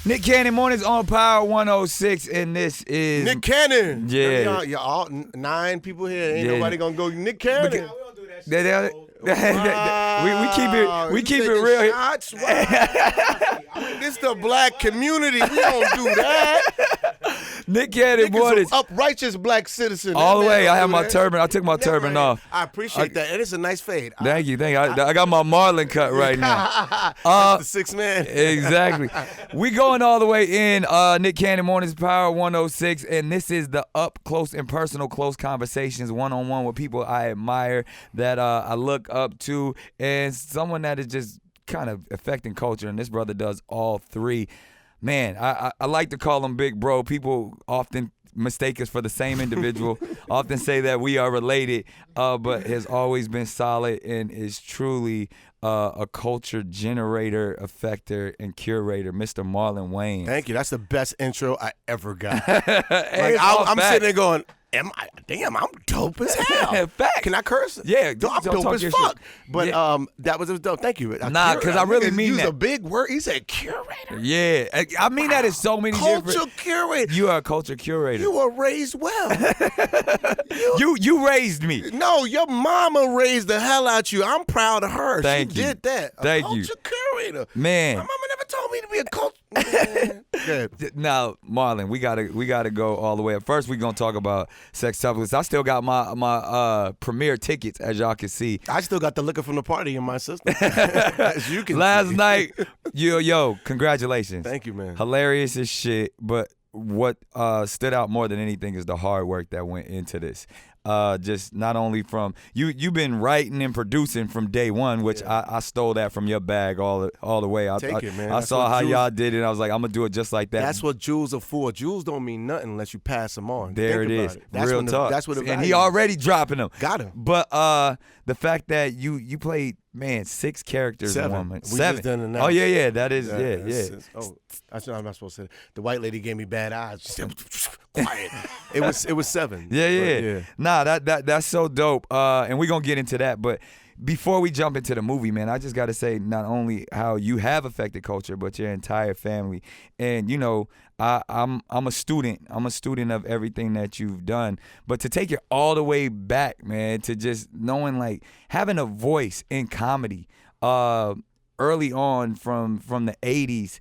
Nick Cannon Mornings on Power 106, and this is Nick Cannon. Yeah. Y'all all 9 people here. Ain't nobody gonna go Nick Cannon. we keep it real. Shots? This the black community. We don't do that. Nick Cannon Mornings. Uprighteous black citizen. All the way. I have my turban. I took my turban off. I appreciate that. And it's a nice fade. Thank you. I got my Marlon cut right now. That's the 6th man. Exactly. We going all the way in. Nick Cannon Mornings, Power 106, and this is the up close and personal close conversations, one-on-one with people I admire, that I look up to, and someone that is just kind of affecting culture, and this brother does all three. Man, I like to call him Big Bro. People often mistake us for the same individual, often say that we are related, but has always been solid and is truly a culture generator, affector, and curator, Mr. Marlon Wayans. Thank you. That's the best intro I ever got. I'm sitting there going, I'm dope as hell. Fact. Can I curse? Yeah, I'm dope as fuck. Shit. But that was dope. Thank you. Because I really mean that. Use a big word. He said curator. Yeah, I mean that in so many different. Culture curator. You are a culture curator. You were raised well. You raised me. No, your mama raised the hell out you. I'm proud of her. Thank she you. did that. Thank you. Culture curator. Man. My mama never told me to be a culture. Now, Marlon, we gotta go all the way up. First, we're gonna talk about Sextuplets. I still got my premiere tickets, as y'all can see. I still got the liquor from the party in my system. As you can Last see. night, yo, congratulations. Thank you, man. Hilarious as shit, but what stood out more than anything is the hard work that went into this. Just not only from you've been writing and producing from day one, which I stole that from your bag all the way. Take it, man. I saw how y'all did it. I was like, I'm gonna do it just like that. That's what jewels are for. Jewels don't mean nothing unless you pass them on. There it is. Real talk. That's what the and he already dropping them. Got him. But the fact that you played, man, 6 characters. 7. We 7. Just done oh yeah. That is I'm not supposed to say. The white lady gave me bad eyes. She said, quiet. It was 7. Yeah. Nah, that's so dope. And we're gonna get into that, but before we jump into the movie, man, I just got to say not only how you have affected culture, but your entire family. And, you know, I'm a student. I'm a student of everything that you've done. But to take it all the way back, man, to just knowing, like, having a voice in comedy early on from the 80s,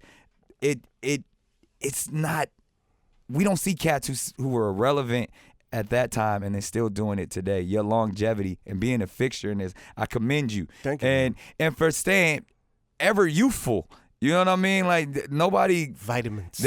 it's not – we don't see cats who were irrelevant at that time and then still doing it today. Your longevity and being a fixture in this, I commend you. Thank you. And for staying ever youthful. You know what I mean? Like, nobody... Vitamins.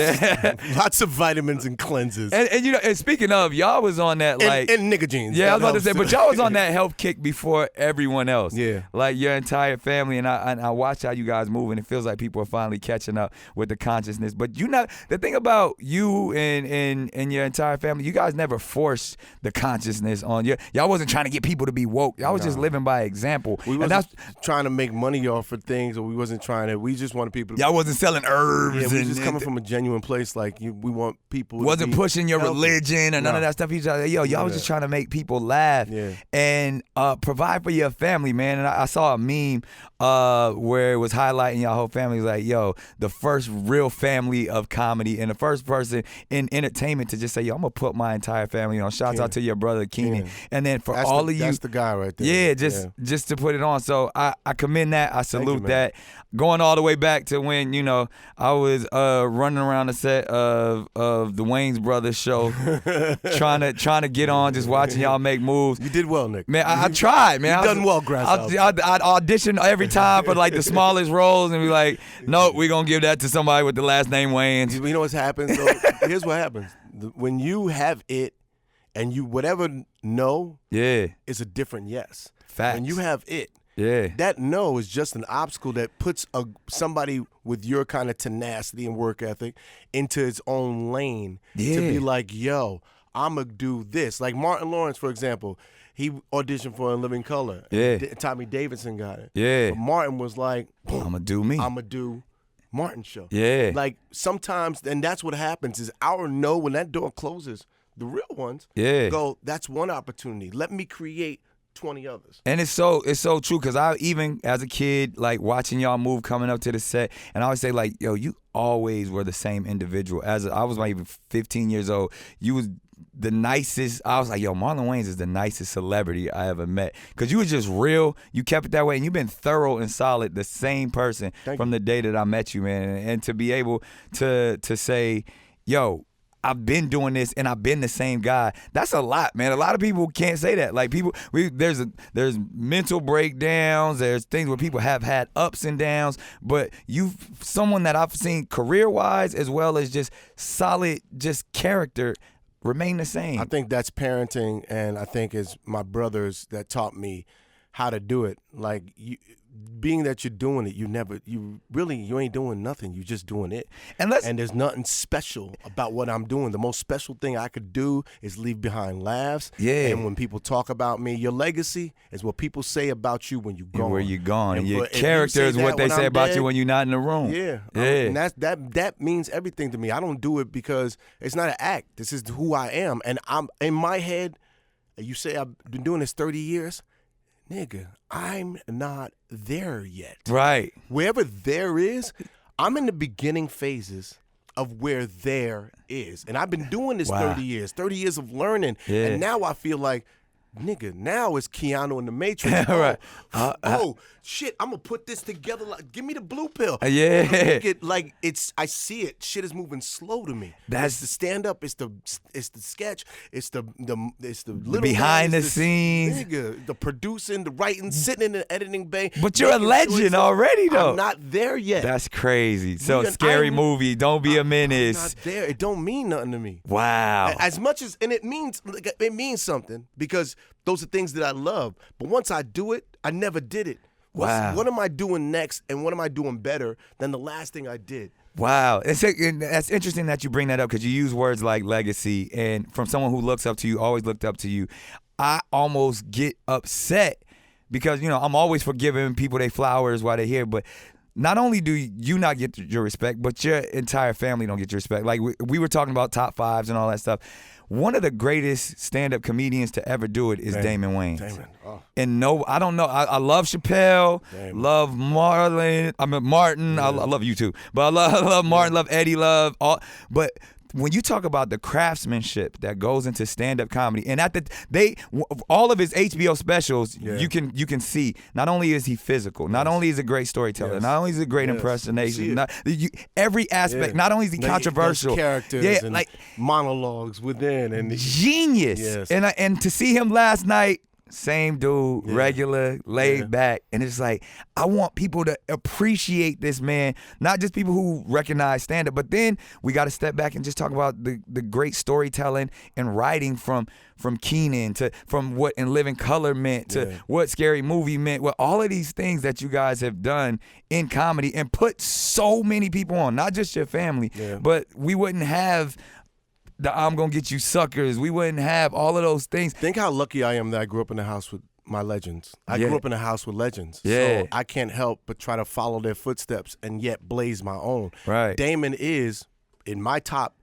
Lots of vitamins and cleanses. And you know, and speaking of, y'all was on that, like... And nigga jeans. Yeah, I was about to say, but y'all was on that health kick before everyone else. Yeah. Like, your entire family, and I watch how you guys move, and it feels like people are finally catching up with the consciousness. But the thing about you and your entire family, you guys never forced the consciousness on you. Y'all wasn't trying to get people to be woke. Y'all was just living by example. We wasn't trying to make money off for things, or we wasn't trying to... We just wanted people... Y'all wasn't selling herbs. Yeah, we just coming from a genuine place. Like, we want people. Wasn't pushing your religion or none of that stuff. Y'all was just trying to make people laugh and provide for your family, man. And I saw a meme where it was highlighting y'all whole family. Like, yo, the first real family of comedy and the first person in entertainment to just say, yo, I'm gonna put my entire family on. Shouts out to your brother Keenan. And then for all of you, that's the guy right there. Yeah, just to put it on. So I commend that. I salute that. Going all the way back to when, you know, I was running around the set of the Wayans Brothers show, trying to get on, just watching y'all make moves. You did well, Nick. Man, I tried, man. You done well, Grasshopper. I'd audition every time for like the smallest roles and be like, nope, we're gonna give that to somebody with the last name Wayans. You know what's happened? So here's what happens. When you have it and you whatever no, it's a different yes. Facts. When you have it, that no is just an obstacle that puts somebody with your kind of tenacity and work ethic into its own lane to be like, yo, I'm going to do this. Like Martin Lawrence, for example, he auditioned for In Living Color. Tommy Davidson got it. But Martin was like, I'm going to do me. I'm going to do Martin's show. Like sometimes, and that's what happens is our no, when that door closes, the real ones go, that's one opportunity. Let me create 20 others. And it's so true, because I, even as a kid, like watching y'all move, coming up to the set, and I always say, like, yo, you always were the same individual. As I was like even 15 years old, you was the nicest. I was like, yo, Marlon Wayans is the nicest celebrity I ever met, because you was just real. You kept it that way, and you've been thorough and solid, the same person from the day that I met you, man. And to be able to say, yo, I've been doing this and I've been the same guy. That's a lot, man. A lot of people can't say that. Like, people, there's mental breakdowns. There's things where people have had ups and downs, but someone that I've seen career-wise as well as just solid, just character, remain the same. I think that's parenting, and I think it's my brothers that taught me how to do it. Like, being that you're doing it, you ain't doing nothing. You just doing it. And there's nothing special about what I'm doing. The most special thing I could do is leave behind laughs. Yeah. And when people talk about me, your legacy is what people say about you when you're gone. Where you're gone. And your character is what they say about you when you're not in the room. Yeah. And that means everything to me. I don't do it because it's not an act. This is who I am. And I'm in my head, you say I've been doing this 30 years. Nigga, I'm not there yet. Right. Wherever there is, I'm in the beginning phases of where there is. And I've been doing this 30 years of learning. Yeah. And now I feel like, nigga, now it's Keanu in the Matrix. Right. Shit, I'm going to put this together. Like, give me the blue pill. Yeah. I see it. Shit is moving slow to me. That's the stand-up. It's the sketch. It's the little behind the scenes. Nigga, the producing, the writing, sitting in the editing bay. But you're a legend already, though. I'm not there yet. That's crazy. So, scary movie. Don't be a menace. I'm not there. It don't mean nothing to me. Wow. As much as, and it means something, because those are things that I love. But once I do it, I never did it. Wow. What am I doing next, and what am I doing better than the last thing I did? Wow. And that's interesting that you bring that up, because you use words like legacy, and from someone who looks up to you, always looked up to you, I almost get upset because, I'm always for giving people their flowers while they're here, but not only do you not get your respect, but your entire family don't get your respect. Like, we were talking about top fives and all that stuff. One of the greatest stand-up comedians to ever do it is Damon Wayans. And I don't know. I love Chappelle, love Martin. Yeah. I love you too. But I love Martin, love Eddie, love all. But when you talk about the craftsmanship that goes into stand-up comedy, and all of his HBO specials, you can see not only is he physical, not only is he a great storyteller, not only is he a great impersonation, every aspect. Not only is he controversial, characters, and monologues within, and genius. Yes. And to see him last night. Same dude, regular, laid back. And it's like, I want people to appreciate this man, not just people who recognize stand-up, but then we got to step back and just talk about the great storytelling and writing from Keenan from what In Living Color meant to what Scary Movie meant. Well, all of these things that you guys have done in comedy and put so many people on, not just your family, but we wouldn't have the I'm Gonna Get You Suckers. We wouldn't have all of those things. Think how lucky I am that I grew up in a house with my legends. I grew up in a house with legends. Yeah. So I can't help but try to follow their footsteps and yet blaze my own. Right. Damon is in my top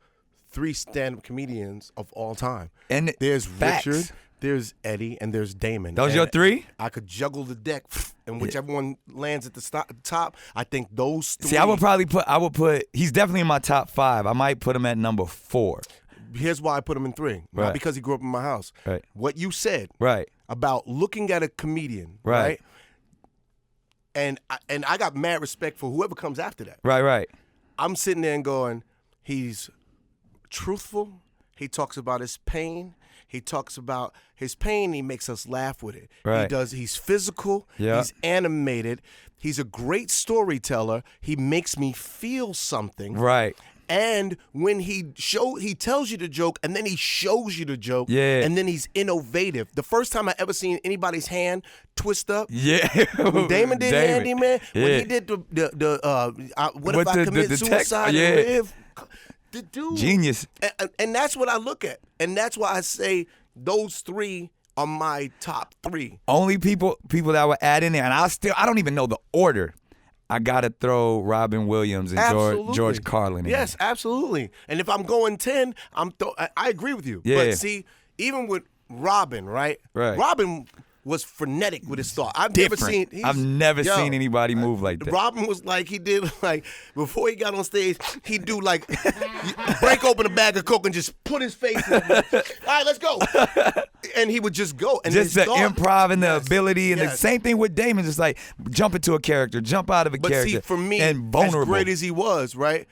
3 stand-up comedians of all time. And there's Richard, there's Eddie, and there's Damon. Those your 3? I could juggle the deck, and whichever one lands at the top, I think those 3. See, I would put, he's definitely in my top 5. I might put him at number 4. Here's why I put him in 3. Not because he grew up in my house. Right. What you said about looking at a comedian, right? And I got mad respect for whoever comes after that. Right. I'm sitting there and going, he's truthful. He talks about his pain. He talks about his pain. He makes us laugh with it. Right. He's physical. Yeah. He's animated. He's a great storyteller. He makes me feel something. Right. And when he tells you the joke, and then he shows you the joke, and then he's innovative. The first time I ever seen anybody's hand twist up, when Damon did Handyman, when he did what if I commit suicide and live, the dude, genius. And that's what I look at, and that's why I say those 3 are my top 3. Only people that would add in there, and I don't even know the order. I gotta throw Robin Williams and George Carlin in. Yes, absolutely. And if I'm going 10, I agree with you. Yeah. But see, even with Robin, right? Right. Robin was frenetic with his thought. I've Different. never seen anybody move like that. Robin was like, he did like, before he got on stage, he'd do like, break open a bag of Coke and just put his face in it. All right, let's go. And he would just go. And just the improv and the ability and the same thing with Damon, just like jump into a character, jump out of a character. But see, for me, and vulnerable. As great as he was, right,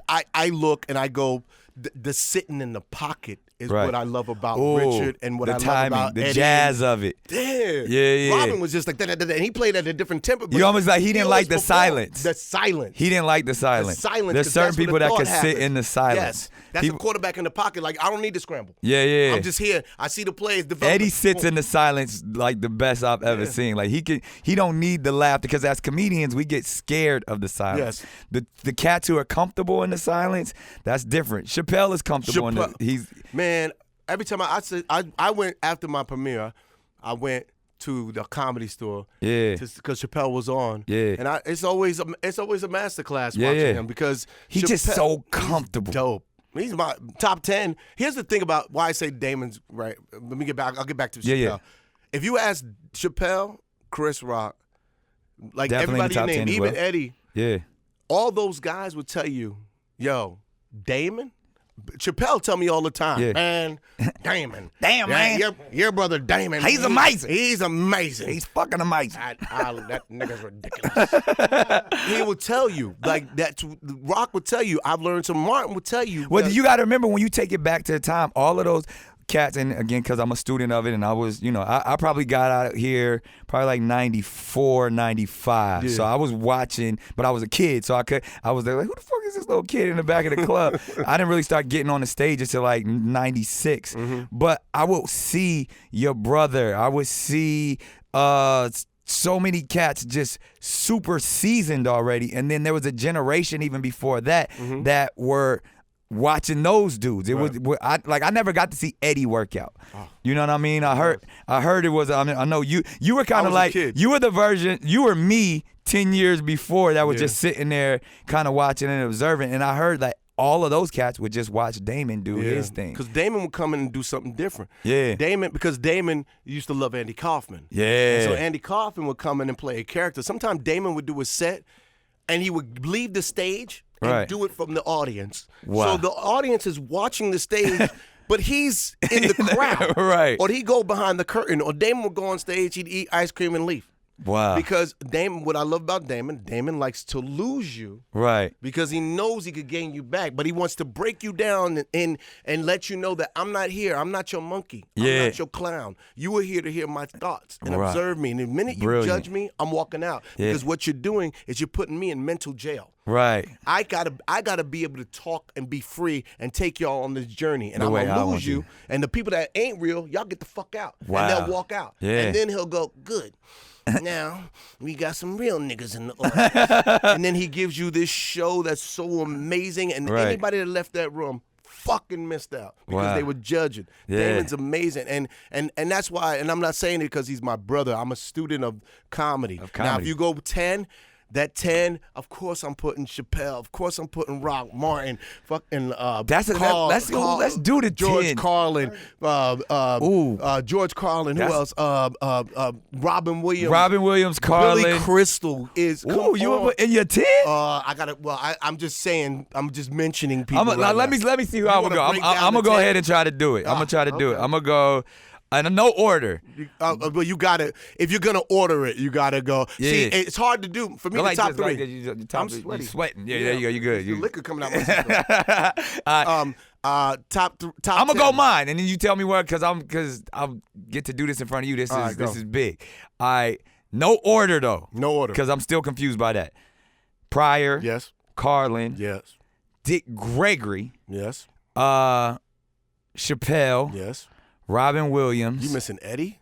I look and I go, the sitting in the pocket is what I love about Richard and what I love about the Eddie. jazz of it. Damn. Yeah. Robin was just like that, and he played at a different tempo. You almost like he didn't like the silence. The silence. He didn't like the silence. The silence. There's certain people that can sit in the silence. Yes. That's a quarterback in the pocket. Like, I don't need to scramble. Yeah. I'm just here. I see the plays develop. Eddie sits in the silence like the best I've ever seen. Like he don't need the laughter because as comedians we get scared of the silence. Yes. The cats who are comfortable in the silence, that's different. Chappelle is comfortable in the Man, every time I went after my premiere, I went to the Comedy Store. Yeah. Because Chappelle was on. Yeah. And it's always a masterclass watching him because he's just so comfortable. Dope. He's my top 10. Here's the thing about why I say Damon's right. Let me get back. I'll get back to Chappelle. Yeah. If you ask Chappelle, Chris Rock, like definitely everybody you name, even Eddie, all those guys would tell you, yo, Damon. Chappelle tell me all the time, man, Damon. Damn, man. Your brother Damon. He's amazing. He's amazing. He's fucking amazing. That nigga's ridiculous. He will tell you, like, that. Rock would tell you. I've learned some. Martin would tell you. Well, you got to remember when you take it back to the time, all of those cats, and again, because I'm a student of it, and I was, I probably got out here probably like 94, 95. So I was watching, but I was a kid, so I was there like, who the fuck is this little kid in the back of the club? I didn't really start getting on the stage until like 96. But I would see your brother. I would see so many cats just super seasoned already. And then there was a generation even before that that were watching those dudes. It was I never got to see Eddie work out. You know what I mean? I heard it was. I know you were kind of like you were the version. You were me 10 years before that was just sitting there kind of watching and observing. And I heard that all of those cats would just watch Damon do his thing. Because Damon would come in and do something different. Yeah. Because Damon used to love Andy Kaufman. Yeah. And so Andy Kaufman would come in and play a character. Sometimes Damon would do a set and he would leave the stage and do it from the audience. Wow. So the audience is watching the stage, but he's in the crowd. Right. Or he'd go behind the curtain. Or Damon would go on stage, he'd eat ice cream and leave. Wow. Because Damon, what I love about Damon likes to lose you. Right. Because he knows he could gain you back, but he wants to break you down and let you know that I'm not here. I'm not your monkey. I'm not your clown. You are here to hear my thoughts and observe me. And the minute you judge me, I'm walking out. Because what you're doing is you're putting me in mental jail. Right. I gotta be able to talk and be free and take y'all on this journey. And I'm gonna lose you. And the people that ain't real, y'all get the fuck out. Wow. And they'll walk out. Yeah. And then he'll go, good. Now we got some real niggas in the audience. And then he gives you this show that's so amazing, and anybody that left that room fucking missed out because they were judging. Damon's amazing, and that's why. And I'm not saying it because he's my brother. I'm a student of comedy. Now, if you go 10. That 10, of course I'm putting Chappelle. Of course I'm putting Rock, Martin, fucking let's do the George 10. Carlin, George Carlin. Who else? Robin Williams. Robin Williams, Carlin. Billy Crystal is. Ooh, you in your 10? I'm just saying. I'm just mentioning people. Let me see who I would go. I'm gonna go ahead and try to do it. I'm gonna try to do it. I'm gonna go. In no order. But you gotta, if you're gonna order it, you gotta go. Yeah. See, it's hard to do. For me, the top three. I'm sweating. Yeah, there you go. You good. The liquor coming out my system. Top. I'm gonna go mine, and then you tell me what, because I'll get to do this in front of you. This is big. All right. No order though. No order. Because I'm still confused by that. Pryor. Yes. Carlin. Yes. Dick Gregory. Yes. Chappelle. Yes. Robin Williams. You missing Eddie?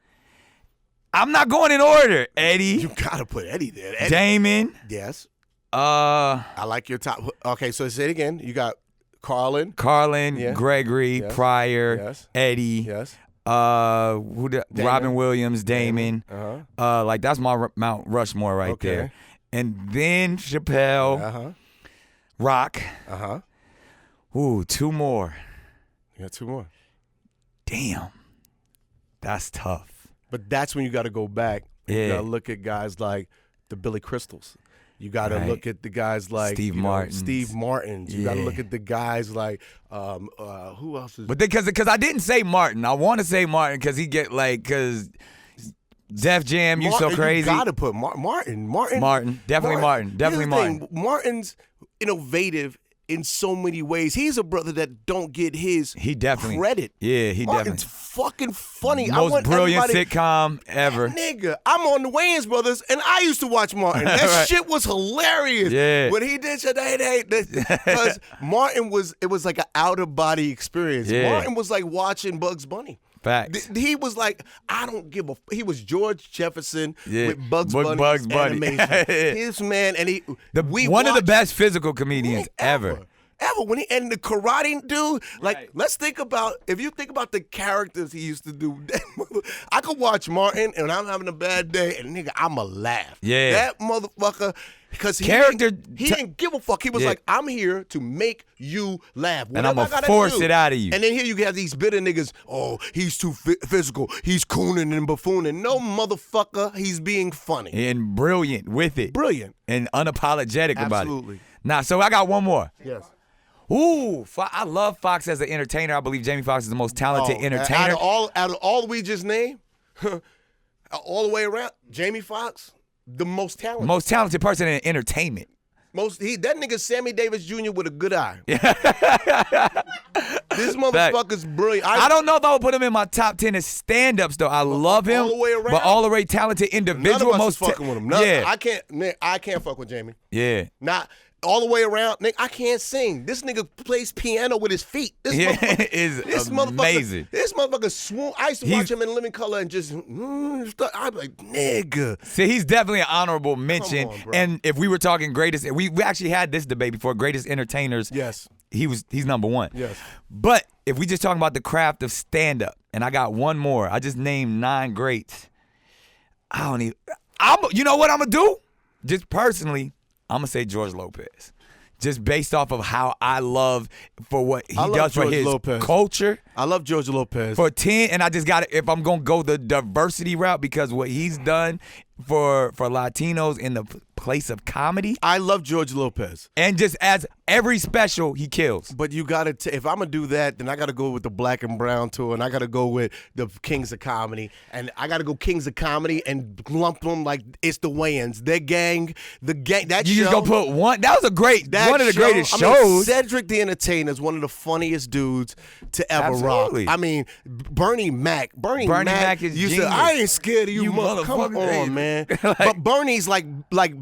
I'm not going in order. Eddie. You gotta put Eddie there. Damon. Yes. I like your top. Okay, so say it again. You got Carlin, Gregory, Pryor, Eddie. Yes. Robin Williams, Damon. Like that's my Mount Rushmore right there. And then Chappelle, Rock. Ooh, two more. You got two more. Damn. That's tough. But that's when you got to go back. Yeah. You got to look at guys like the Billy Crystals. You got to look at the guys like Steve Martins. You got to look at the guys like who else is? But because I didn't say Martin. I want to say Martin because he get like because Def Jam, you so crazy. You got to put Martin. Definitely Martin. Definitely Martin. Martin's innovative in so many ways. He's a brother that don't get his credit. Yeah, he Martin's definitely. fucking funny. Most brilliant sitcom ever. Nigga, I'm on the Wayans brothers, and I used to watch Martin. That shit was hilarious. Yeah. When he did shit, because Martin it was like an out-of-body experience. Yeah. Martin was like watching Bugs Bunny. Facts. He was like, I don't give a. He was George Jefferson with Bugs Bunny. Animation. His man, and one of the best physical comedians ever. When and the karate dude, like, let's think about, if you think about the characters he used to do, I could watch Martin and I'm having a bad day and nigga, I'ma laugh. Yeah. That motherfucker, because he didn't give a fuck. He was like, I'm here to make you laugh. And I'm gonna force it out of you. And then here you have these bitter niggas, oh, he's too physical. He's cooning and buffooning. No, motherfucker, he's being funny. And brilliant with it. Brilliant. And unapologetic about it. Absolutely. Nah, so I got one more. Yes. Ooh, I love Fox as an entertainer. I believe Jamie Foxx is the most talented entertainer. Out of all we just named, all the way around, Jamie Foxx, the most talented. Most talented person in entertainment. That nigga Sammy Davis Jr. with a good eye. This motherfucker's brilliant. I don't know if I would put him in my top 10 as stand-ups though. I love him, all the way around, but all the way talented individual. None of us fucking with him. I can't fuck with Jamie. Yeah. Not all the way around, nigga. I can't sing. This nigga plays piano with his feet. This motherfucker is amazing. This motherfucker swoon. I used to watch him in Living Color and just, I'd be like, nigga. See, he's definitely an honorable mention. Come on, bro. And if we were talking greatest, we actually had this debate before, greatest entertainers. Yes. He's number one. Yes. But if we just talking about the craft of stand-up, and I got one more. I just named 9 greats. You know what I'm going to do? Just personally, I'm going to say George Lopez. Just based off of how I love for what he does for his culture. I love George Lopez. For 10, and I just got it, if I'm going to go the diversity route, because what he's done for Latinos in the place of comedy. I love George Lopez. And just as every special, he kills. But you got to, if I'm going to do that, then I got to go with the Black and Brown tour, and I got to go with the Kings of Comedy. And I got to go Kings of Comedy and lump them like it's the Wayans. Their gang, that you show. You just going to put one? That was a great, one of the greatest shows. I mean, Cedric the Entertainer is one of the funniest dudes to ever rock. I mean, Bernie Mac Mac is genius. I ain't scared of you motherfucker. Come on, man. But Bernie's like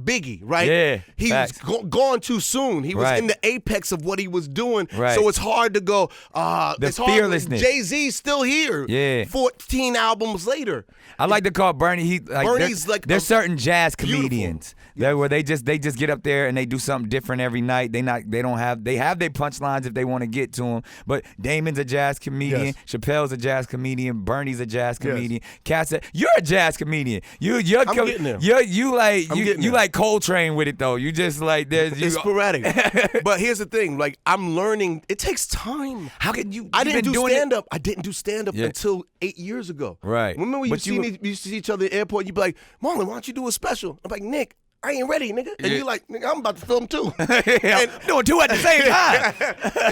Biggie, right? Yeah. He was gone too soon. He was in the apex of what he was doing. Right. So it's hard to go, the fearlessness. Jay-Z's still here. Yeah. 14 albums later. I like to call Bernie, Bernie's there's certain jazz comedians where they just get up there and they do something different every night. They have their punchlines if they want to get to them. But Damon's a jazz comedian. Yes. Chappelle's a jazz comedian. Bernie's a jazz comedian. Cass, you're a jazz comedian. I'm getting there. You like Coltrane with it though. You just like it's sporadic. But here's the thing, like I'm learning. It takes time. How can you? I didn't do stand up. I didn't do stand up until 8 years ago. Right. Remember when we used to see each other at the airport? You'd be like, Marlon, why don't you do a special? I'm like, Nick, I ain't ready, nigga. And you're like, nigga, I'm about to film too. And doing two at the same time.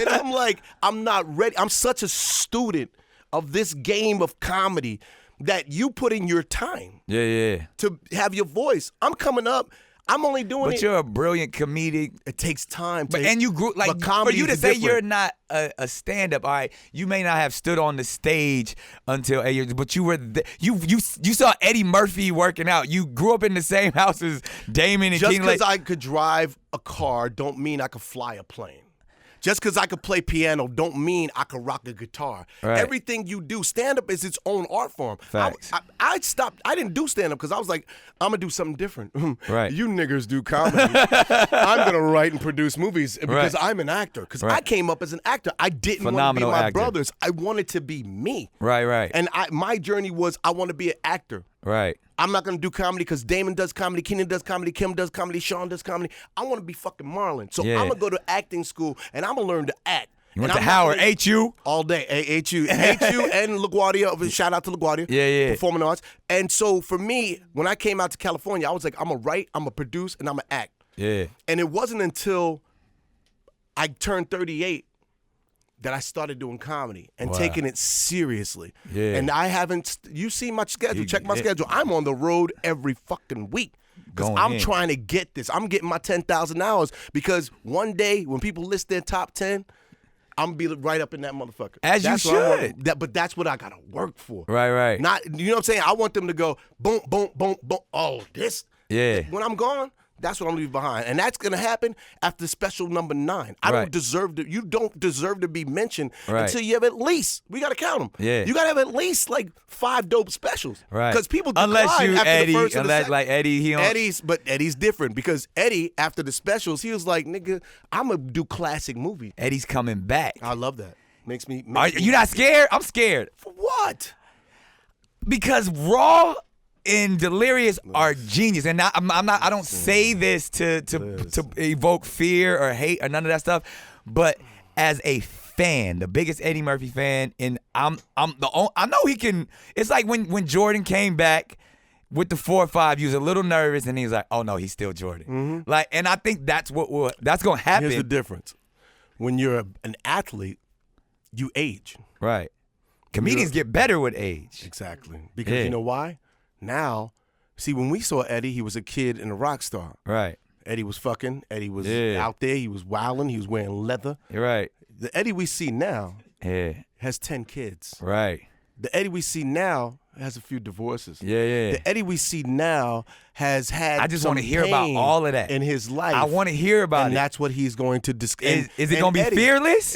And I'm like, I'm not ready. I'm such a student of this game of comedy that you put in your time. Yeah. To have your voice. I'm coming up. I'm only doing it. But you're a brilliant comedic. It takes time. And you grew, like, for you to say you're not a stand-up, all right, you may not have stood on the stage until 8 years, but you were, you saw Eddie Murphy working out. You grew up in the same house as Damon and King. Just because I could drive a car don't mean I could fly a plane. Just because I could play piano don't mean I could rock a guitar. Right. Everything you do, stand-up is its own art form. Facts. I stopped. I didn't do stand-up because I was like, I'm going to do something different. Right. You niggers do comedy. I'm going to write and produce movies because I'm an actor. Because I came up as an actor. I didn't want to be my brothers. I wanted to be me. Right. And my journey was I want to be an actor. Right. I'm not going to do comedy because Damon does comedy, Kenan does comedy, Kim does comedy, Sean does comedy. I want to be fucking Marlon. So I'm going to go to acting school and I'm going to learn to act. You went to Howard, HU? All day, HU and LaGuardia. Shout out to LaGuardia. Yeah. Performing arts. And so for me, when I came out to California, I was like, I'm going to write, I'm going to produce, and I'm going to act. Yeah. And it wasn't until I turned 38 that I started doing comedy and taking it seriously. Yeah. And I haven't, you see my schedule, check my schedule. I'm on the road every fucking week. Because I'm trying to get this. I'm getting my 10,000 hours because one day when people list their top 10, I'm going to be right up in that motherfucker. As you should. But that's what I got to work for. Right. Not, you know what I'm saying? I want them to go, boom, boom, boom, boom. Oh, this. Yeah. When I'm gone, that's what I'm leaving behind. And that's going to happen after special number 9. I don't deserve to, you don't deserve to be mentioned until you have at least, we got to count them. Yeah. You got to have at least like 5 dope specials. Right. Because people unless you after Eddie, the first unless like Eddie, he don't. But Eddie's different because Eddie, after the specials, he was like, nigga, I'm going to do classic movies. Eddie's coming back. I love that. Makes me you not scared? I'm scared. For what? Because Raw and Delirious are genius, and I don't say this to evoke fear or hate or none of that stuff, but as a fan, the biggest Eddie Murphy fan, and I know he can. It's like when Jordan came back with the 4 or 5, he was a little nervous, and he was like, "Oh no, he's still Jordan." Mm-hmm. Like, and I think that's that's gonna happen. Here's the difference: when you're an athlete, you age. Right. Comedians get better with age. Exactly. Because you know why? Now, see, when we saw Eddie, he was a kid and a rock star. Right. Eddie was fucking. Eddie was out there. He was wilding. He was wearing leather. You're right. The Eddie we see now has 10 kids. Right. The Eddie we see now has a few divorces. Yeah. The Eddie we see now has had I just want to hear about all of that in his life. I want to hear about it. And that's what he's going to discuss. Is it going to be Eddie, fearless?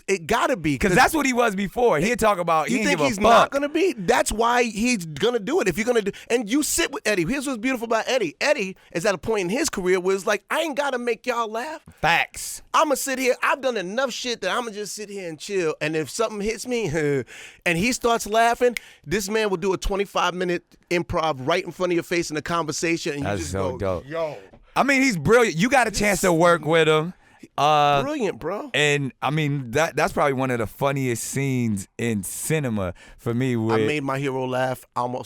It got to be. Because that's what he was before. He'd talk about you think he's not going to be? That's why he's going to do it. If you're going to do, and you sit with Eddie. Here's what's beautiful about Eddie. Eddie is at a point in his career where it's like, I ain't got to make y'all laugh. Facts. I'm going to sit here. I've done enough shit that I'm going to just sit here and chill. And if something hits me and he starts laughing, this man will do a 25-minute improv right in front of your face in a conversation. And you just so go, dope. Yo. I mean, he's brilliant. You got a chance to work with him. Brilliant, bro. And I mean, that's probably one of the funniest scenes in cinema for me. I made my hero laugh. I'm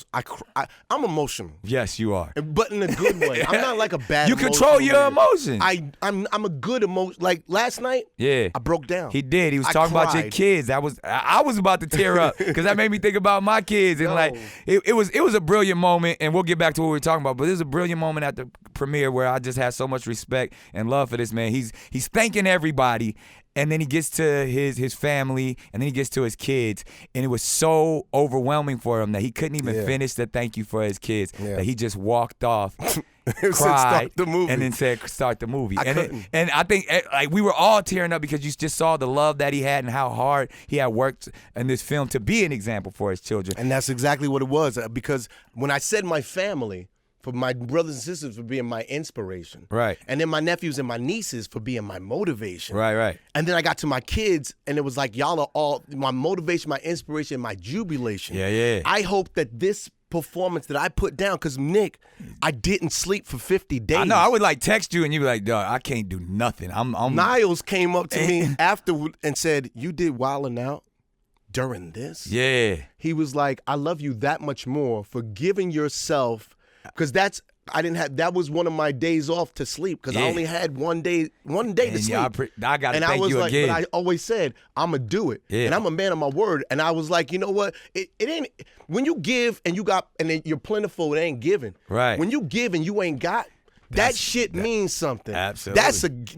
emotional. Yes, you are. But in a good way. I'm not like a bad. You control your emotions. I'm a good emotion. Like last night, I broke down. He did. He was talking about your kids. I was about to tear up because that made me think about my kids. And like it was a brilliant moment. And we'll get back to what we were talking about. But it was a brilliant moment at the premiere where I just had so much respect and love for this man. He's thanking everybody, and then he gets to his family, and then he gets to his kids, and it was so overwhelming for him that he couldn't even finish the thank you for his kids. That he just walked off, cried, the movie. and then said start the movie. And I think like we were all tearing up because you just saw the love that he had and how hard he had worked in this film to be an example for his children. And that's exactly what it was, because when I said my family, for my brothers and sisters for being my inspiration. Right. And then my nephews and my nieces for being my motivation. Right. And then I got to my kids, and it was like, y'all are all my motivation, my inspiration, my jubilation. Yeah. I hope that this performance that I put down, because Nick, I didn't sleep for 50 days. I know. I would like text you, and you'd be like, dog, I can't do nothing. Niles came up to me afterward and said, you did Wildin' Out during this? Yeah. He was like, I love you that much more for giving yourself. Because that was one of my days off to sleep, because I only had one day to sleep. I got to thank you again. But I always said, I'm going to do it. Yeah. And I'm a man of my word. And I was like, you know what? It ain't, when you give and then you're plentiful, it ain't giving. Right. When you give and you ain't got, that shit means something. Absolutely.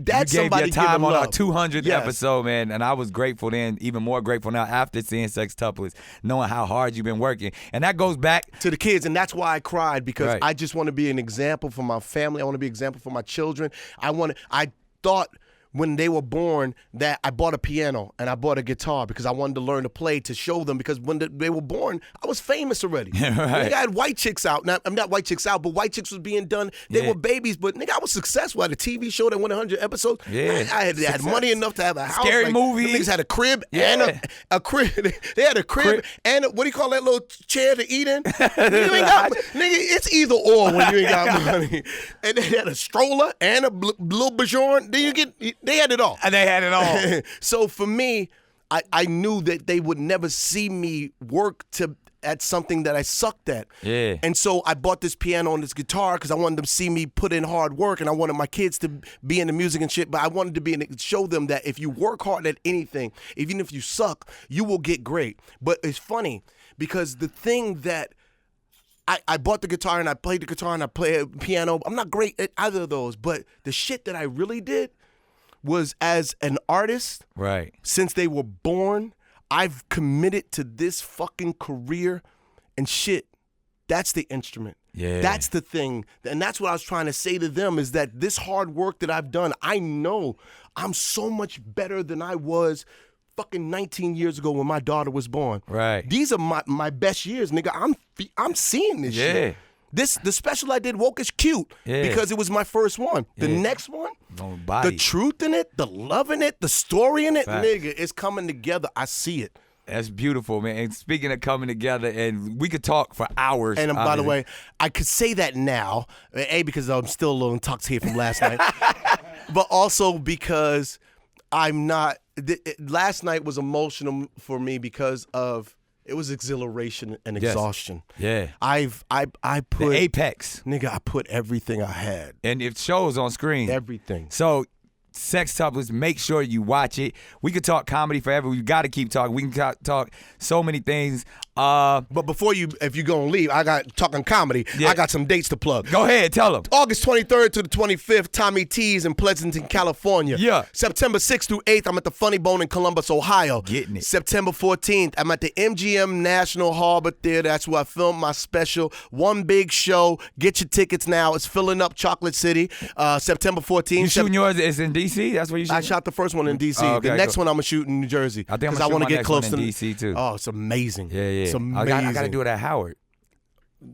That's somebody giving time on love. our 200th episode, man, and I was grateful then, even more grateful now after seeing Sextuplets, knowing how hard you've been working. And that goes back to the kids, and that's why I cried, because I just want to be an example for my family. I want to be an example for my children. I thought when they were born that I bought a piano and I bought a guitar because I wanted to learn to play, to show them, because when they were born, I was famous already. Nigga, I had White Chicks out. Now, I'm not White Chicks out, but White Chicks was being done. They were babies, but nigga, I was successful. I had a TV show that went 100 episops. Yeah. I had money enough to have a house. Scary movie. Niggas had a crib and a crib. They had a crib and what do you call that little chair to eat in? You ain't got, nigga, it's either or when you ain't got money. And they had a stroller and a little Bajorn. They had it all. And they had it all. So for me, I knew that they would never see me work at something that I sucked at. Yeah. And so I bought this piano and this guitar because I wanted them to see me put in hard work, and I wanted my kids to be in the music and shit, but I wanted to show them that if you work hard at anything, even if you suck, you will get great. But it's funny because the thing that I bought the guitar and I played the guitar and I played piano. I'm not great at either of those, but the shit that I really did was as an artist, right? Since they were born, I've committed to this fucking career and shit. That's the instrument. Yeah. That's the thing. And that's what I was trying to say to them is that this hard work that I've done, I know I'm so much better than I was fucking 19 years ago when my daughter was born. Right. These are my best years, nigga. I'm seeing this shit. The special I did, Woke is Cute, because it was my first one. The next one, the truth in it, the love in it, the story in it, nigga, it's coming together. I see it. That's beautiful, man. And speaking of coming together, and we could talk for hours. And by the way, I could say that now, A, because I'm still a little intoxicated from last night, but also because I'm not, last night was emotional for me because of, it was exhilaration and exhaustion. Yeah. I put the apex. Nigga, I put everything I had. And it shows on screen. Everything. So Sextuplets, make sure you watch it. We could talk comedy forever. We got to keep talking. We can talk so many things. But before if you're going to leave, I got talking comedy. I got some dates to plug. Go ahead, tell them. August 23rd to the 25th, Tommy T's in Pleasanton, California. Yeah. September 6th through 8th, I'm at the Funny Bone in Columbus, Ohio. Getting it. September 14th, I'm at the MGM National Harbor Theater. That's where I filmed my special. One big show. Get your tickets now. It's filling up Chocolate City. September 14th. You shooting yours? It's in D.C.? That's where you shooting? I shot the first one in D.C. Okay, the next one I'm going to shoot in New Jersey. I think I'm going to shoot my get next close one in to D.C. too. Oh, it's amazing. Yeah. It's amazing. I got to do it at Howard.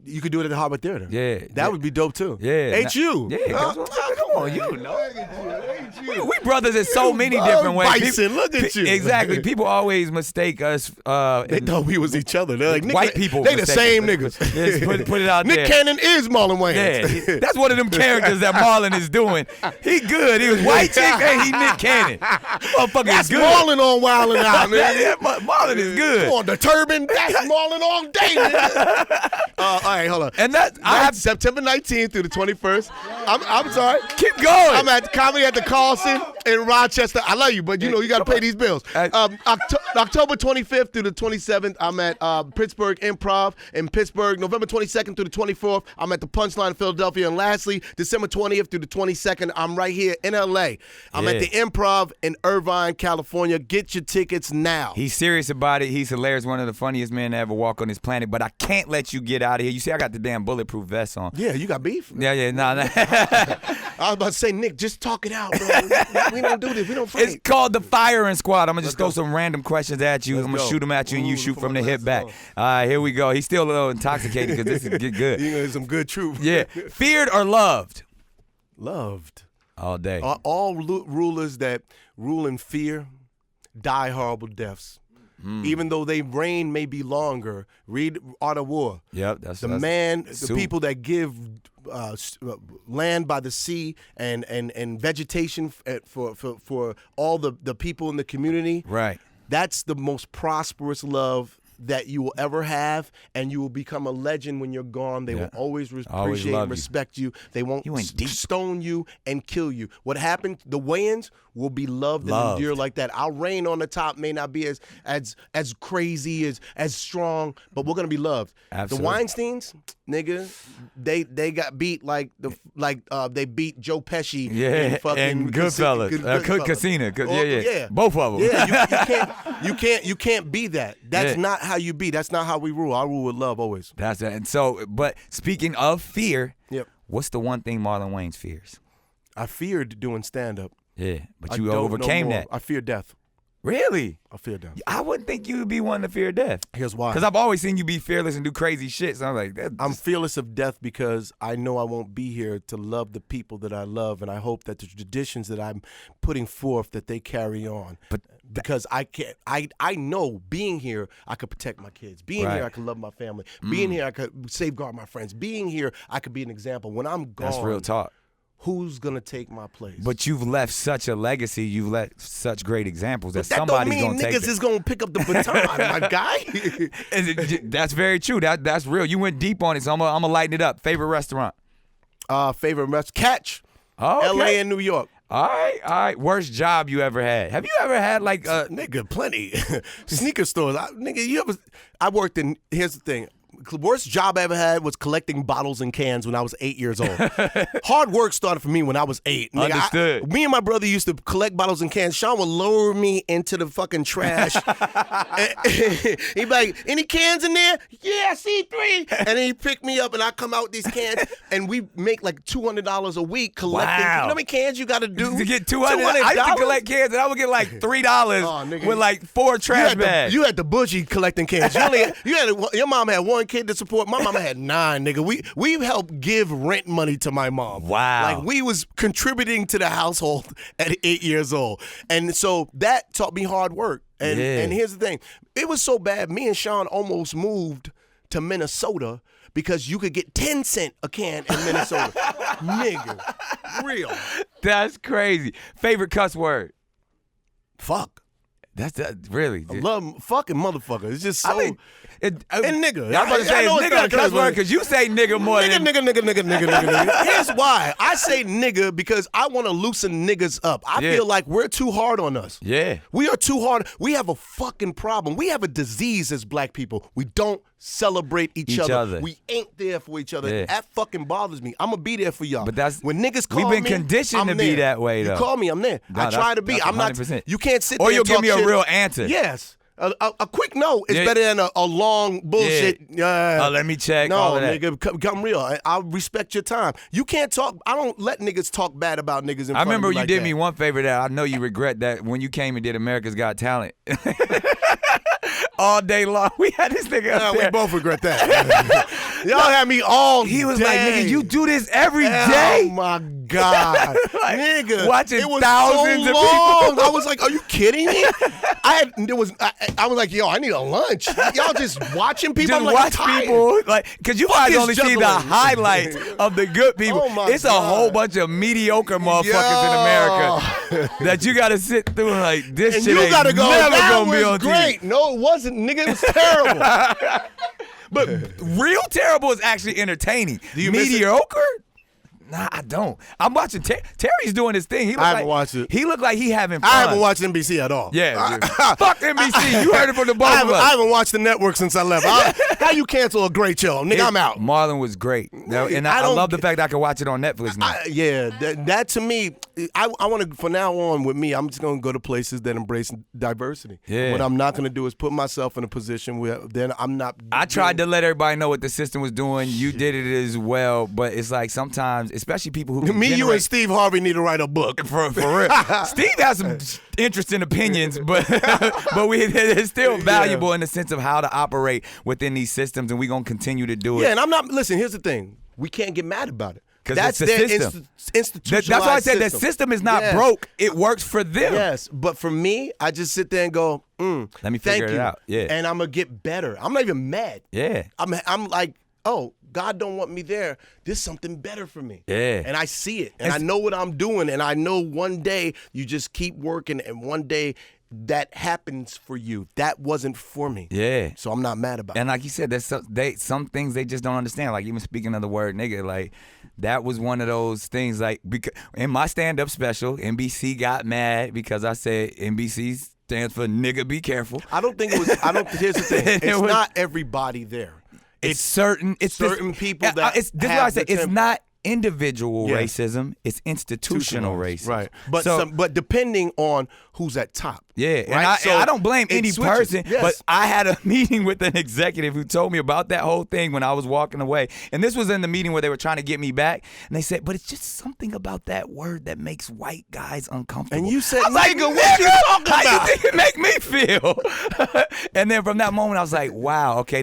You could do it at the Harbor Theater. Yeah. That would be dope too. Yeah. Ain't you? Yeah. Come on, you know. Ain't you? We brothers in so many different ways. Bison, look at you. Exactly. People always mistake us. They thought we was each other. They're like, white people. They the same niggas. Just put it out there. Nick Cannon is Marlon Wayans. Yeah. That's one of them characters that Marlon is doing. He good. He was white chick and he Nick Cannon. Motherfucker That's is good. Marlon on Wildin' Out, man. Yeah, Marlon is good. On the turban, that's Marlon all day, man. All right, hold on. And I have September 19th through the 21st. I'm sorry. Keep going. I'm at Comedy at the Carlson in Rochester. I love you, but you know you got to pay these bills. October 25th through the 27th, I'm at Pittsburgh Improv in Pittsburgh. November 22nd through the 24th, I'm at the Punchline in Philadelphia. And lastly, December 20th through the 22nd, I'm right here in LA. I'm at the Improv in Irvine, California. Get your tickets now. He's serious about it. He's hilarious. One of the funniest men to ever walk on this planet. But I can't let you get out of here. You see, I got the damn bulletproof vest on. Yeah, you got beef? Yeah, nah. I was about to say, Nick, just talk it out, bro. We don't do this. We don't fight. It's called the Firing Squad. I'm going to just throw some random questions at you. I'm going to go. shoot them at you, and you shoot from the hip back. All right, here we go. He's still a little intoxicated because this is good. You know, some good truth. Yeah. Feared or loved? Loved. All day. All rulers that rule in fear die horrible deaths. Even though their reign may be longer. Read Art of War. Yep, the people that give land by the sea and vegetation for all the people in the community. Right. That's the most prosperous love that you will ever have, and you will become a legend when you're gone. They will always appreciate and respect you. They won't stone you and kill you. What happened, the Wayans will be loved and endured like that. Our reign on the top may not be as crazy, as strong, but we're gonna be loved. Absolutely. The Weinsteins, nigga, they got beat like they beat Joe Pesci and Goodfellas. Casino. Yeah. Both of them. Yeah, you can't be that. That's not how you be. That's not how we rule. I rule with love always. That's it. And so, but speaking of fear, yep. What's the one thing Marlon Wayans fears? I feared doing stand-up. Yeah, but you overcame that. I fear death. Really? I fear death. I wouldn't think you would be one to fear death. Here's why. Because I've always seen you be fearless and do crazy shit. So I'm like, I'm fearless of death because I know I won't be here to love the people that I love, and I hope that the traditions that I'm putting forth that they carry on. because I can't. I know being here, I could protect my kids. Being here, I could love my family. Being here, I could safeguard my friends. Being here, I could be an example. When I'm gone, that's real talk. Who's gonna take my place? But you've left such a legacy. You've left such great examples that that somebody's don't mean gonna take niggas is gonna pick up the baton, my guy. That's very true. That's real. You went deep on it, so I'm gonna lighten it up. Favorite restaurant? Favorite restaurant? Catch. Oh, okay. L.A. and New York. All right. Worst job you ever had? Have you ever had like nigga, plenty. Sneaker stores. I worked in, here's the thing. Worst job I ever had was collecting bottles and cans when I was 8 years old. Hard work started for me when I was 8. Nigga, Understood. Me and my brother used to collect bottles and cans. Sean would lower me into the fucking trash. He'd be like, any cans in there? Yeah, I see 3. And then he'd pick me up and I come out with these cans and we make like $200 a week collecting. Wow. You know how many cans you got to do? To get $200. I used to collect cans and I would get like $3 with like 4 trash bags. You had the bougie collecting cans. Your mom had 1 kid to support. My mama had 9, nigga. We helped give rent money to my mom. Wow. Like we was contributing to the household at 8 years old. And so that taught me hard work. And here's the thing. It was so bad, me and Sean almost moved to Minnesota because you could get 10 cents a can in Minnesota. Nigga. Real. That's crazy. Favorite cuss word? Fuck. That's really. I love fucking motherfucker. It's just so. And nigga. I'm about to say nigga a cuss word because you say nigga more than. Nigga. Here's why. I say nigga because I want to loosen niggas up. I feel like we're too hard on us. Yeah. We are too hard. We have a fucking problem. We have a disease as black people. We don't celebrate each other. We ain't there for each other. Yeah. That fucking bothers me. I'm going to be there for y'all. But that's when niggas call me, we've been conditioned I'm to there. be that way, though. You call me, I'm there. No, I try to be. I'm 100%. not. You can't sit or there you'll and talk give me shit. a real answer. Yes. A quick no is better than a long bullshit. Let me check. No, all of that. nigga, come real. I'll respect your time. You can't talk. I don't let niggas talk bad about niggas in front of me. I remember you like did that. me one favor that I know you regret that when you came and did America's Got Talent. All day long. We had this nigga up there. We both regret that. Y'all had me all He was day. like, nigga, you do this every day? Oh, my God. Like, nigga. watching it was thousands so of long. people. I was like, are you kidding me? I was like, yo, I need a lunch. Y'all just watching people? Just I'm like, watch I'm tired. people, like, because you guys is only see the juggling? highlights of the good people. Oh my it's God. a whole bunch of mediocre motherfuckers in America that you got to sit through and like, this And shit you ain't gotta go, never that gonna be was on great. TV. No, it wasn't, nigga. It was terrible. But real terrible is actually entertaining. Do you miss it? Mediocre? Nah, I don't. I'm watching Terry's doing his thing. I haven't watched it. He looked like he having fun. I haven't watched NBC at all. Yeah. Fuck NBC. You heard it from the both of us. I haven't watched the network since I left. How you cancel a great show? Nigga, I'm out. Marlon was great. And I love the fact I can watch it on Netflix now. That to me, I want to, from now on with me, I'm just going to go to places that embrace diversity. Yeah. What I'm not going to do is put myself in a position where then I'm not. I tried to let everybody know what the system was doing. You did it as well. But it's like sometimes, especially people who Me, you, and Steve Harvey need to write a book. For real. Steve has some interesting opinions, but it's still valuable in the sense of how to operate within these systems, and we're going to continue to do it. Yeah, and I'm not, listen, here's the thing. We can't get mad about it. Because That's it's the their system. Institutionalized That's why I said that system. system is not broke. It works for them. Yes, but for me, I just sit there and go, Let me figure it out. Yeah. And I'm going to get better. I'm not even mad. Yeah. I'm like, oh, God don't want me there. There's something better for me. Yeah. And I see it. And I know what I'm doing. And I know one day you just keep working and one day that happens for you. That wasn't for me. Yeah. So I'm not mad about it. And like you said, there's some things they just don't understand. Like even speaking of the word nigga, like that was one of those things. Like because in my stand-up special, NBC got mad because I said NBC stands for nigga be careful. Here's the thing. It's not everybody there. It's certain people that this is what I say. It's not individual racism. It's institutional racism. Right. But depending on who's at top. Yeah, right? and I don't blame any person, yes. but I had a meeting with an executive who told me about that whole thing when I was walking away. And this was in the meeting where they were trying to get me back. And they said, but it's just something about that word that makes white guys uncomfortable. And you said, I was like, nigga, what you talking about? How you think it make me feel? And then from that moment, I was like, wow, okay,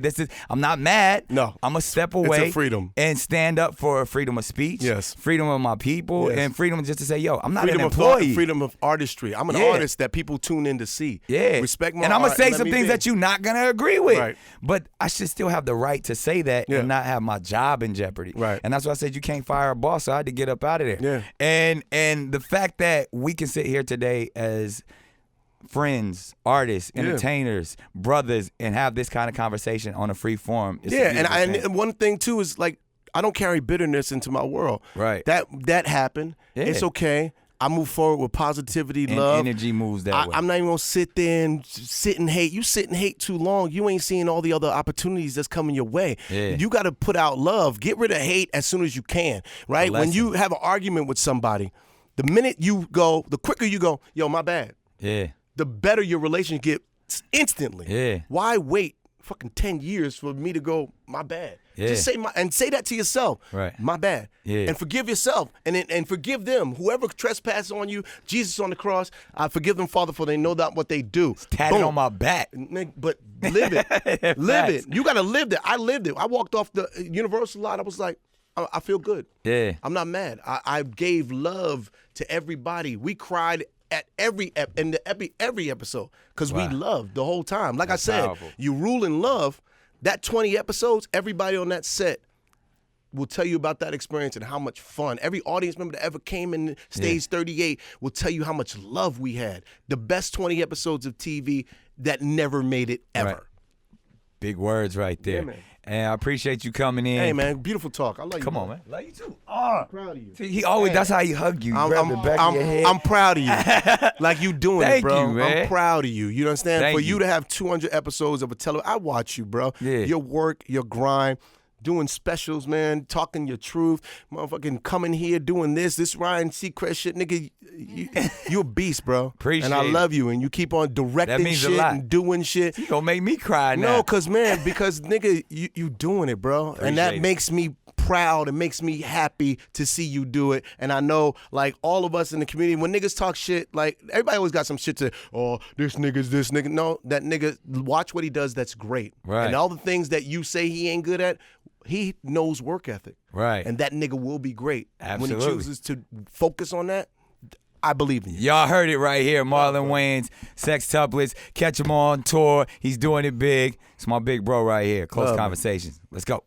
I'm not mad. No. I'm going to step away. It's a freedom. And stand up for freedom of speech. Yes. Freedom of my people. Yes. And freedom just to say, yo, I'm not freedom an employee. Freedom of artistry. I'm an artist that people tune tune in to see. Yeah. Respect my And I'm going art to say let some me things be. that you're not going to agree with. Right. But I should still have the right to say that and not have my job in jeopardy. Right. And that's why I said you can't fire a boss, so I had to get up out of there. Yeah. And the fact that we can sit here today as friends, artists, entertainers, brothers, and have this kind of conversation on a free forum. And one thing too is like I don't carry bitterness into my world. Right. That happened. Yeah. It's okay. I move forward with positivity, and love. Energy moves that way. I'm not even gonna sit there and sit and hate. You sit and hate too long, you ain't seeing all the other opportunities that's coming your way. Yeah. You got to put out love. Get rid of hate as soon as you can. Right. When you have an argument with somebody, the minute you go, the quicker you go, yo, my bad. Yeah. The better your relationship gets instantly. Yeah. Why wait fucking 10 years for me to go, my bad? Yeah. Just say that to yourself. Right. My bad. Yeah. And forgive yourself and forgive them. Whoever trespasses on you, Jesus on the cross, I forgive them, Father, for they know not what they do. It's tatted Boom. on my back. But live it. Live it. You got to live it. I lived it. I walked off the Universal lot. I was like, I feel good. Yeah. I'm not mad. I gave love to everybody. We cried at every episode because we loved the whole time. Like That's I said, powerful. you rule in love. That 20 episodes, everybody on that set will tell you about that experience and how much fun. Every audience member that ever came in stage 38 will tell you how much love we had. The best 20 episodes of TV that never made it ever. Right. Big words right there. Yeah, man. And I appreciate you coming in. Hey, man, beautiful talk. I love you. Come on, man. Love you too. I'm proud of you. See, he always, that's how he hug you. You grab the back of your head. I'm proud of you. Like you doing Thank it, bro. you, man. I'm proud of you. You understand? Thank For you. you to have 200 episodes of a television, I watch you, bro. Yeah. Your work, your grind, doing specials, man, talking your truth, motherfucking coming here, doing this Ryan Seacrest shit, nigga. You a beast, bro. Appreciate and I it. love you, and you keep on directing means a shit lot. and doing shit. You gonna make me cry now. No, because nigga, you doing it, bro. And that Appreciate it. makes me proud and makes me happy to see you do it. And I know, like, all of us in the community, when niggas talk shit, like, everybody always got some shit to, oh, this nigga's this nigga. No, that nigga, watch what he does, that's great. Right. And all the things that you say he ain't good at, he knows work ethic. Right. And that nigga will be great. Absolutely. When he chooses to focus on that, I believe in you. Y'all heard it right here. Marlon Wayans, Sextuplets. Catch him on tour. He's doing it big. It's my big bro right here. Close Conversations. Let's go.